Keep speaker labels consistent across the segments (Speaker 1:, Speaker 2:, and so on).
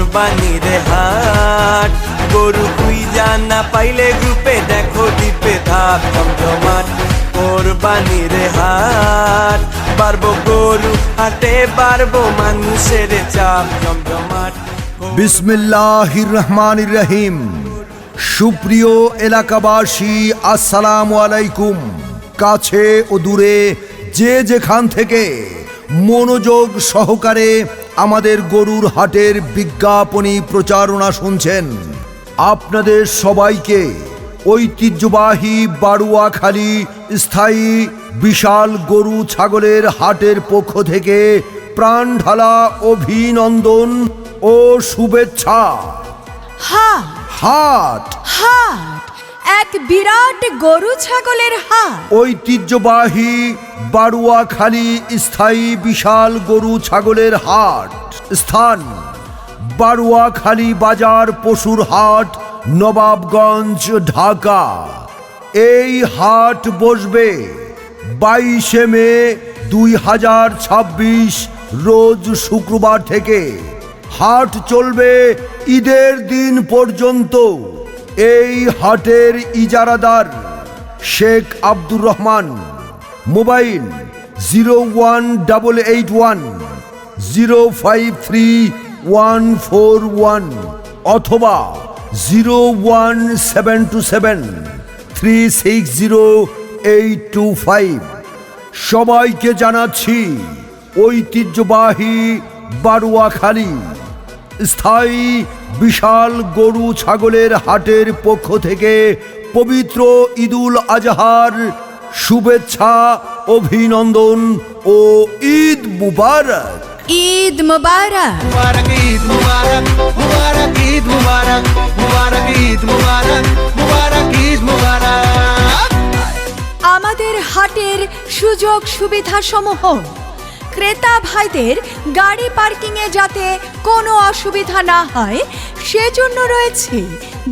Speaker 1: কোরবানির হাট। গরু খুঁজা না পাইলে গ্রুপে দেখো দ্বীপে থাক জমজমাট। কোরবানির হাট, বাড়বো গরু হাটে বাড়বো মানুষের চাপ জমজমাট।
Speaker 2: বিসমিল্লাহির রহমানির রহিম। সুপ্রিয় এলাকাবাসী, আসসালামু আলাইকুম। কাছে ও দূরে যে যেখান থেকে মনোযোগ সহকারে আমাদের গরুর হাটের বিজ্ঞাপনী প্রচারণা শুনছেন, আপনাদের সবাইকে ঐতিহ্যবাহী বাড়ুয়াখালী স্থায়ী বিশাল গরু ছাগলের হাটের পক্ষ থেকে প্রাণ ঢালা অভিনন্দন ও শুভেচ্ছা। হাট
Speaker 3: এক বিরাট গরু ছাগলের হাট।
Speaker 2: ঐতিহ্যবাহী বাড়ুয়াখালী স্থায়ী বিশাল গরু ছাগলের হাট। স্থান বাড়ুয়াখালী বাজার পশুর হাট, নবাবগঞ্জ, ঢাকা। এই হাট বসবে 22 মে 2026 রোজ শুক্রবার থেকে। হাট চলবে ঈদের দিন পর্যন্ত। এই হাটের ইজারাদার শেখ আব্দুর রহমান। মোবাইল 01881 053141 অথবা 01727 360825। সবাইকে জানাচ্ছি ঐতিহ্যবাহী বাড়ুয়াখালী স্থায়ী বিশাল গরু ছাগলের হাটের পক্ষ থেকে পবিত্র ঈদুল আজহার শুভেচ্ছা, অভিনন্দন ও ঈদ মুবারক।
Speaker 3: ঈদ মুবারক।
Speaker 4: মুবারক ঈদ মুবারক, মুবারক ঈদ মুবারক, মুবারক ঈদ মুবারক, মুবারক ঈদ মুবারক।
Speaker 3: আমাদের হাটের সুযোগ সুবিধা সমূহ: ক্রেতা ভাইদের গাড়ি পার্কিংয়ে যাতে কোনো অসুবিধা না হয় সেজন্য রয়েছে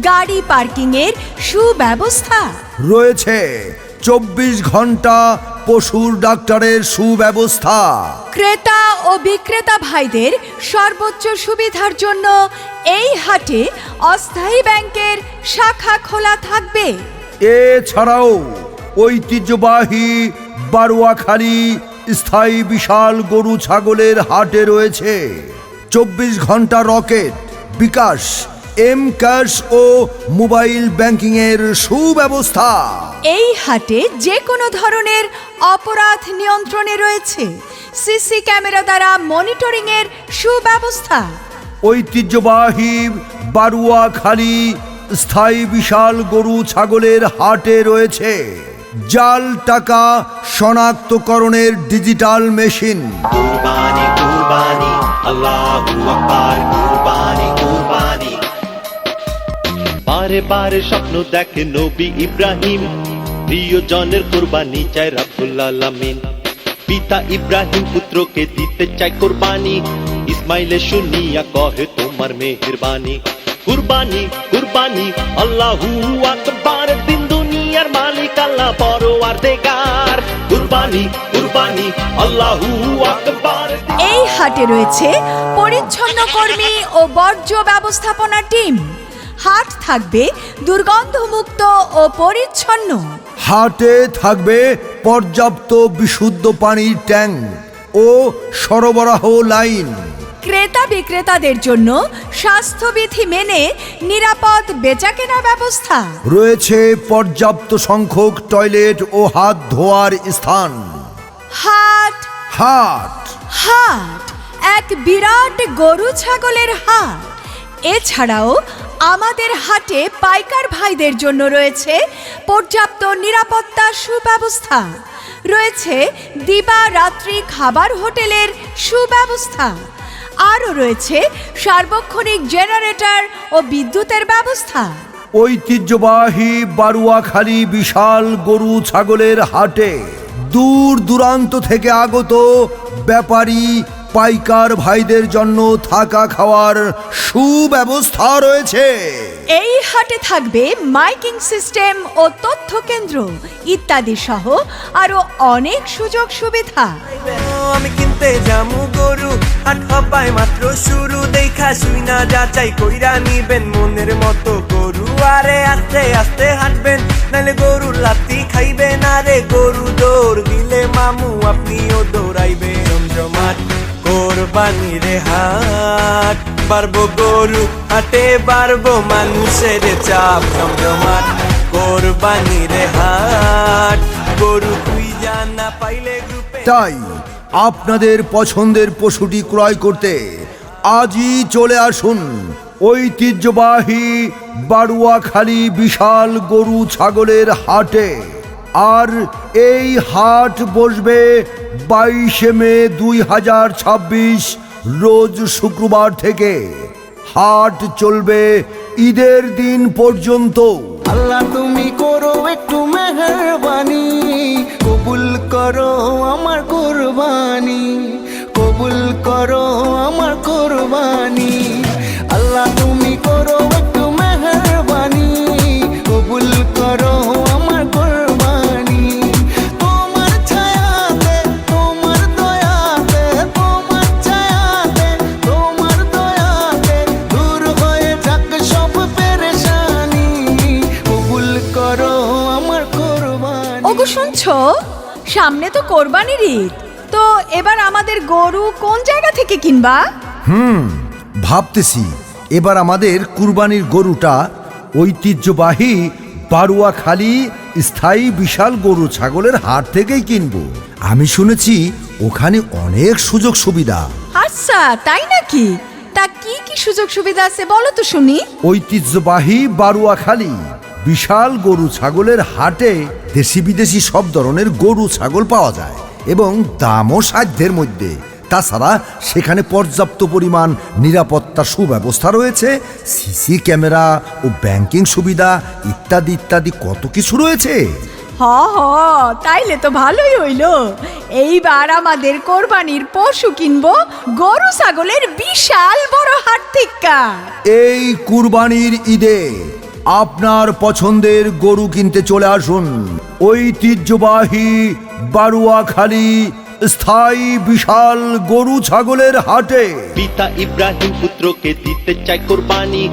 Speaker 3: গাড়ি পার্কিংয়ের সুব্যবস্থা।
Speaker 2: রয়েছে 24 ঘন্টা পশুর ডাক্তারের সুব্যবস্থা।
Speaker 3: ক্রেতা ও বিক্রেতা ভাইদের সর্বোচ্চ সুবিধার জন্য এই হাটে অস্থায়ী ব্যাংকের শাখা খোলা থাকবে।
Speaker 2: এছাড়াও ঐতিহ্যবাহী বাড়ুয়াখালী স্থায়ী বিশাল গরু ছাগলের হাটে রয়েছে 24 ঘন্টা রকেট, বিকাশ, এম ক্যাশ ও মোবাইল ব্যাংকিং এর সুব্যবস্থা।
Speaker 3: এই হাটে যে কোনো ধরনের অপরাধ নিয়ন্ত্রণে রয়েছে সিসি ক্যামেরা দ্বারা মনিটরিং এর সুব্যবস্থা।
Speaker 2: ঐতিহ্যবাহী বাড়ুয়াখালী স্থায়ী বিশাল গরু ছাগলের হাটে রয়েছে জাল টাকা শনাক্তকরণের ডিজিটাল মেশিন।
Speaker 5: কুরবানি কুরবানি আল্লাহু আকবার, কুরবানি কুরবানি। বারে বারে স্বপ্ন দেখে নবী ইব্রাহিম, প্রিয়জনের কুরবানি চায় রাব্বুল আলামিন। পিতা ইব্রাহিম পুত্রকে দিতে চায় কুরবানি, ইসমাইলে শুনিয়া কহে তোমার মেহেরবানি। কুরবানি কুরবানি আল্লাহু আকবার, দিন দুনিয়ার মালিক আল্লাহ পরওয়ারদিগার। কুরবানি কুরবানি আল্লাহু আকবার।
Speaker 3: এই হাটে রয়েছে পরিচ্ছন্ন কর্মী ও বর্জ্য ব্যবস্থাপনা টিম। হাট থাকবে দুর্গন্ধমুক্ত ও পরিচ্ছন্ন।
Speaker 2: হাটে থাকবে পর্যাপ্ত বিশুদ্ধ পানির ট্যাঙ্ক ও সরবরাহ লাইন।
Speaker 3: ক্রেতা বিক্রেতাদের জন্য স্বাস্থ্যবিধি মেনে নিরাপদ বেচাকেনা ব্যবস্থা।
Speaker 2: রয়েছে পর্যাপ্ত সংখ্যক টয়লেট ও হাত ধোয়ার স্থান।
Speaker 3: হাট
Speaker 2: হাট
Speaker 3: হাট এক বিরাট গরু ছাগলের হাট। এছাড়াও আমাদের হাটে পাইকার ভাইদের জন্য রয়েছে পর্যাপ্ত নিরাপত্তা সুব্যবস্থা। রয়েছে দিবা রাত্রি খাবার হোটেলের সুব্যবস্থা। আরও রয়েছে সার্বক্ষণিক জেনারেটর ও বিদ্যুতের ব্যবস্থা।
Speaker 2: ঐতিহ্যবাহী বাড়ুয়াখালী বিশাল গরু ছাগলের হাটে দূর দূরান্ত থেকে আগত ব্যাপারী পাইকার ভাইদের জন্য থাকা খাওয়ার সুব্যবস্থা রয়েছে।
Speaker 3: এই হাটে থাকবে মাইকিং সিস্টেম ও তথ্য কেন্দ্র ইত্যাদি সহ আরো অনেক সুযোগ সুবিধা।
Speaker 1: আমি কিনতে যামু গরু, হাট হবাই মাত্র শুরু, দেখা শুই না যাচাই কইরা নিবেন মনের মতো গরু। আরে আস্তে আস্তে হাঁটবেন, নাহলে গরুর লাত্তি খাইবেন। আরে গরু দৌড় দিলে মামু আপনিও দৌড়াইবেন। জমজমাট কোরবানির হাট, বাড়বো গরু হাটে বাড়বো মানুষের চাপ। জমজমাট কোরবানির হাট, গরু খুঁজা না পাইলে গ্রুপে।
Speaker 2: তাই আপনাদের পছন্দের পশুটি ক্রয় করতে আজই চলে আসুন ঐতিহ্যবাহী বারুয়াখালী বিশাল গরু ছাগলের হাটে। আর এই হাট বসবে 22 মে 2026 রোজ শুক্রবার থেকে। হাট চলবে ঈদের দিন পর্যন্ত।
Speaker 4: আল্লাহ তুমি করো একটু মেহেরবানি, কবুল করো আমার কুরবানি, কবুল করো আমার কুরবানি। আল্লাহ তুমি করো একটু মেহেরবানি, কবুল করো আমার কুরবানি। তোমার ছায়াতে, তোমার দয়াতে, তোমার ছায়াতে, তোমার দয়াতে দূর হয়ে যাক সব পেরেশানি, কবুল করো আমার কুরবানি।
Speaker 3: ওগো শুনছো, সামনে তো কোরবানির ঈদ, তো এবার আমাদের গরু কোন জায়গা থেকে কিনবা?
Speaker 2: ভাবতেছি এবার আমাদের কুরবানির গরুটা ঐতিহ্যবাহী বারুয়াখালী স্থায়ী বিশাল গরু ছাগলের হাট থেকেই কিনবো। আমি শুনেছি ওখানে অনেক সুযোগ সুবিধা।
Speaker 3: আচ্ছা তাই নাকি? তা কি কি সুযোগ সুবিধা আছে বলো তো শুনি।
Speaker 2: ঐতিহ্যবাহী বারুয়াখালী বিশাল গরু ছাগলের হাটে দেশি বিদেশি সব ধরনের গরু ছাগল পাওয়া যায় এবং দামও সাধ্যের মধ্যে। তাছাড়া সেখানে পর্যাপ্ত পরিমাণ নিরাপত্তা সুব্যবস্থা রয়েছে, সিসি ক্যামেরা ও ব্যাংকিং সুবিধা ইত্যাদি ইত্যাদি কত কিছু রয়েছে।
Speaker 3: হ হ, তাইলে তো ভালোই হইলো। এইবার আমাদের কোরবানির পশু কিনবো গরু ছাগলের বিশাল বড় হাট থেকে।
Speaker 2: এই কুরবানির ঈদে আপনার পছন্দের গরু কিনতে চলে আসুন ঐতিহ্যবাহী বারুয়াখালী স্থায়ী বিশাল গরু ছাগলের হাটে।
Speaker 5: পিতা ইব্রাহিম পুত্রকে দিতে চায় কোরবানি,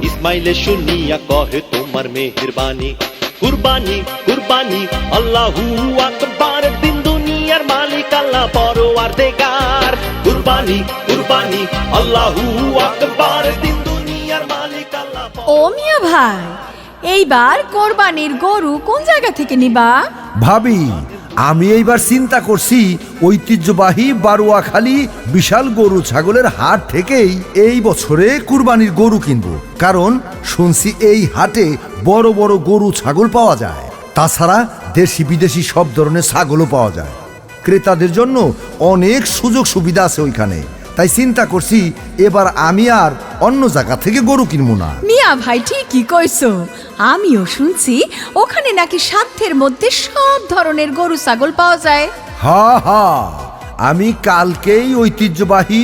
Speaker 5: ইসমাইলে শুনিয়া কহে তোমার মেহেরবানি। কুরবানি কুরবানি আল্লাহু আকবার, দিন দুনিয়ার মালিক আল্লাহ পরওয়ারদিগার। কুরবানি কুরবানি আল্লাহু আকবার, দিন দুনিয়ার মালিক আল্লাহ।
Speaker 3: ও মিয়া ভাই, এইবার কোরবানির গরু কোন জায়গা থেকে নিবা?
Speaker 2: ভাবি, আমি এইবার চিন্তা করছি ঐতিহ্যবাহী বারুয়াখালী বিশাল গরু ছাগলের হাট থেকেই এই বছরে কুরবানির গরু কিনবো। কারণ শুনছি এই হাটে বড় বড় গরু ছাগল পাওয়া যায়, তাছাড়া দেশি বিদেশি সব ধরনের ছাগলও পাওয়া যায়। ক্রেতাদের জন্য অনেক সুযোগ সুবিধা আছে ওইখানে। তাই চিন্তা করছি এবার আমি আর অন্য জায়গা থেকে গরু কিনবো না।
Speaker 3: মিয়া ভাই ঠিকই কইছো, আমিও শুনছি ওখানে নাকি সাধ্যের মধ্যে সব ধরনের গরু ছাগল পাওয়া যায়।
Speaker 2: হা হা, আমি কালকেই ঐতিহ্যবাহী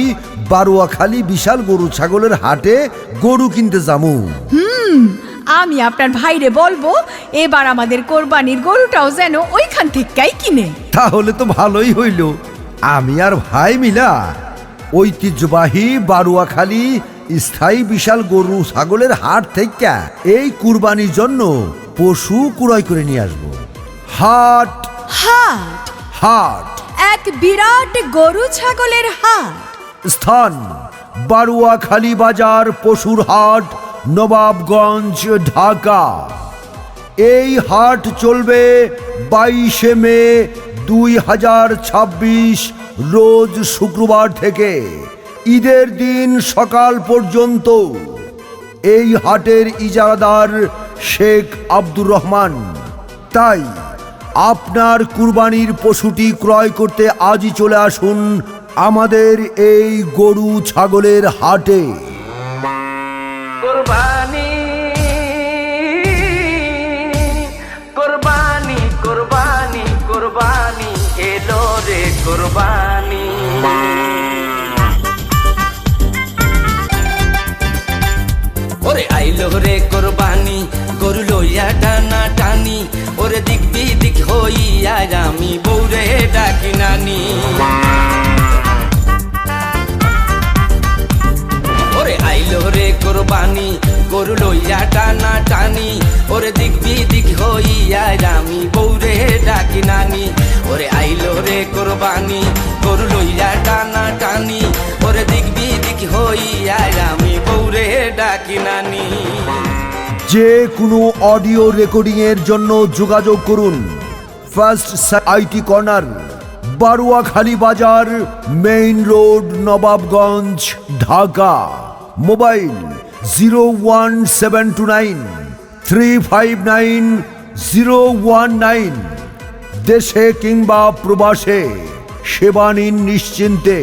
Speaker 2: বারুয়াখালী বিশাল গরু ছাগলের হাটে গরু কিনতে যাবো।
Speaker 3: আমি আপনার ভাইরে বলবো এবার আমাদের কোরবানির গরুটাও যেন ওইখান থেকেই কিনে।
Speaker 2: তাহলে তো ভালোই হইল। আমি আর ভাই মিলা ঐতিহ্যবাহী বারুয়াখালী স্থায়ী বিশাল গরু ছাগলের হাট থেকে এই কুরবানির জন্য পশু ক্রয় করে নিয়ে আসবো। হাট
Speaker 3: হাট,
Speaker 2: হাট
Speaker 3: এক বিরাট গরু ছাগলের হাট।
Speaker 2: স্থান বারুয়াখালী বাজার পশুর হাট, নবাবগঞ্জ, ঢাকা। এই হাট চলবে 22 মে 2026 রোজ শুক্রবার থেকে ঈদের দিন সকাল পর্যন্ত। এই হাটের ইজারাদার শেখ আব্দুর রহমান। তাই আপনার কুরবানির পশুটি ক্রয় করতে আজই চলে আসুন আমাদের এই গরু ছাগলের হাটে।
Speaker 1: কোরবানি কোরবানি কোরবানি কোরবানি এলো রে কোরবানি।
Speaker 6: ওরে আইলো রে কোরবানি, গরু লইয়া টানা টানি, ওরে দিক বিদিক হইয়া আমি বৌরে ডাকি নানি। কোরবানি গরু লইয়া টানা টানি ওরে দিক বিদিক হইয়া আমি বৌরে ডাকি নানি ওরে আইলো রে কোরবানি গরু লইয়া টানা টানি ওরে দিক বিদিক হইয়া আমি বৌরে ডাকি নানি।
Speaker 2: যে কোনো অডিও রেকর্ডিং এর জন্য যোগাযোগ করুন ফার্স্ট আইটি কর্নার, বারুয়াখালী বাজার, main road, Nawabganj, Dhaka. Mobile 01729359019। দেশে কিংবা প্রবাসে সেবা নিন নিশ্চিন্তে।